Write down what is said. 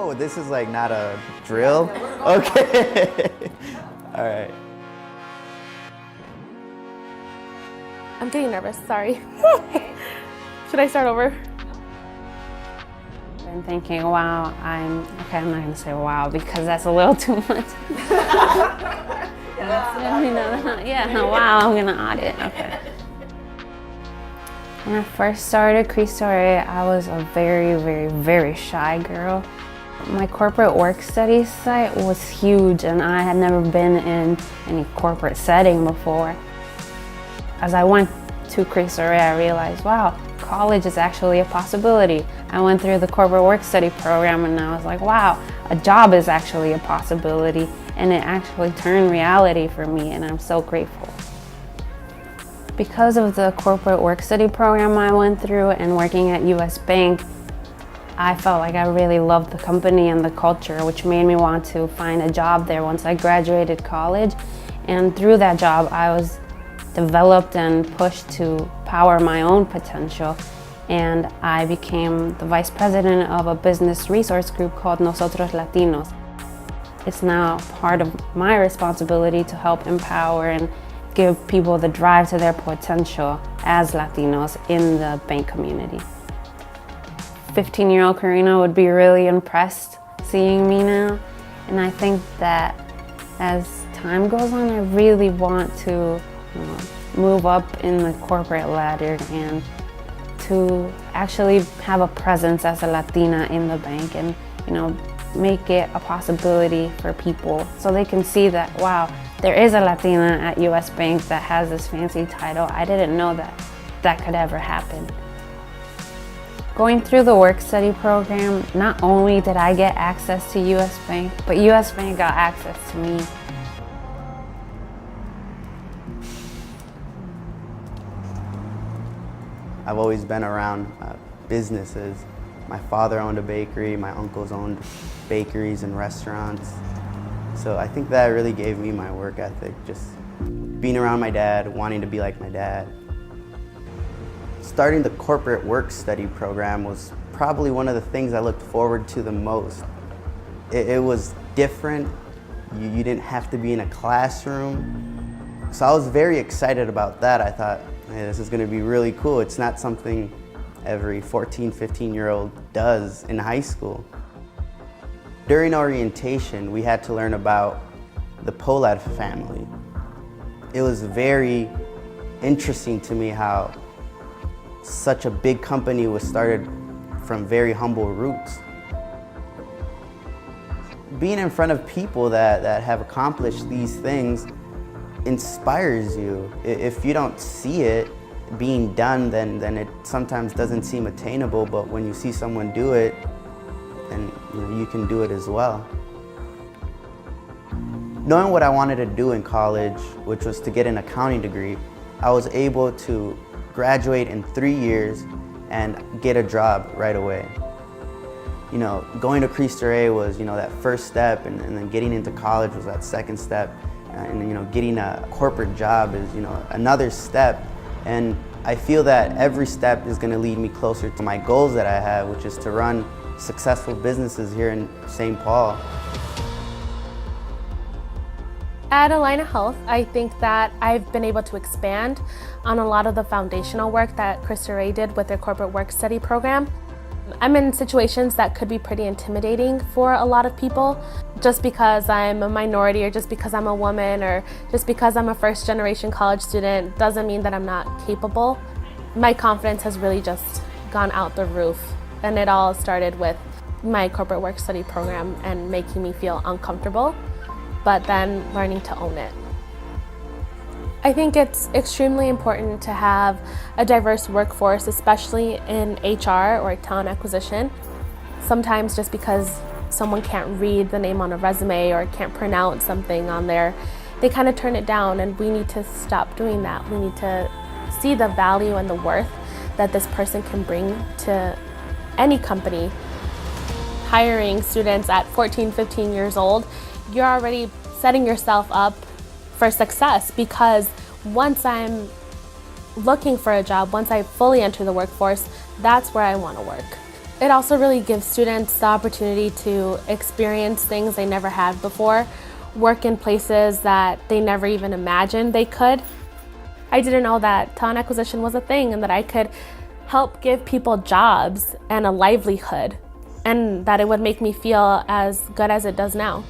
Oh, this is like not a drill? Okay. All right. I'm getting nervous, sorry. Should I start over? I've been thinking, wow, I'm not gonna say wow because that's a little too much. Wow, I'm gonna audit, okay. When I first started Cristo Rey, I was a very shy girl. My corporate work study site was huge and I had never been in any corporate setting before. As I went to Cristo Rey, I realized, wow, college is actually a possibility. I went through the corporate work study program and I was like, wow, a job is actually a possibility, and it actually turned reality for me, and I'm so grateful. Because of the corporate work study program I went through and working at US Bank, I felt like I really loved the company and the culture, which made me want to find a job there once I graduated college. And through that job, I was developed and pushed to power my own potential. And I became the vice president of a business resource group called Nosotros Latinos. It's now part of my responsibility to help empower and give people the drive to their potential as Latinos in the bank community. 15-year-old Karina would be really impressed seeing me now. And I think that as time goes on, I really want to move up in the corporate ladder and to actually have a presence as a Latina in the bank and make it a possibility for people so they can see that, wow, there is a Latina at US Bank that has this fancy title. I didn't know that could ever happen. Going through the work study program, not only did I get access to US Bank, but US Bank got access to me. I've always been around businesses. My father owned a bakery, my uncles owned bakeries and restaurants. So I think that really gave me my work ethic, just being around my dad, wanting to be like my dad. Starting the corporate work study program was probably one of the things I looked forward to the most. It was different. You didn't have to be in a classroom. So I was very excited about that. I thought, hey, this is gonna be really cool. It's not something every 14, 15-year-old does in high school. During orientation, we had to learn about the Pohlad family. It was very interesting to me how such a big company was started from very humble roots. Being in front of people that have accomplished these things inspires you. If you don't see it being done, then it sometimes doesn't seem attainable, but when you see someone do it, then you can do it as well. Knowing what I wanted to do in college, which was to get an accounting degree, I was able to graduate in 3 years and get a job right away. Going to Cristo Rey was that first step, and then getting into college was that second step, and getting a corporate job is another step. And I feel that every step is going to lead me closer to my goals that I have, which is to run successful businesses here in St. Paul. At Allina Health, I think that I've been able to expand on a lot of the foundational work that Cristo Rey did with their corporate work study program. I'm in situations that could be pretty intimidating for a lot of people. Just because I'm a minority, or just because I'm a woman, or just because I'm a first-generation college student doesn't mean that I'm not capable. My confidence has really just gone out the roof, and it all started with my corporate work study program and making me feel uncomfortable, but then learning to own it. I think it's extremely important to have a diverse workforce, especially in HR or talent acquisition. Sometimes just because someone can't read the name on a resume or can't pronounce something on there, they kind of turn it down, and we need to stop doing that. We need to see the value and the worth that this person can bring to any company. Hiring students at 14, 15 years old, you're already setting yourself up for success, because once I'm looking for a job, once I fully enter the workforce, that's where I want to work. It also really gives students the opportunity to experience things they never had before, work in places that they never even imagined they could. I didn't know that talent acquisition was a thing and that I could help give people jobs and a livelihood, and that it would make me feel as good as it does now.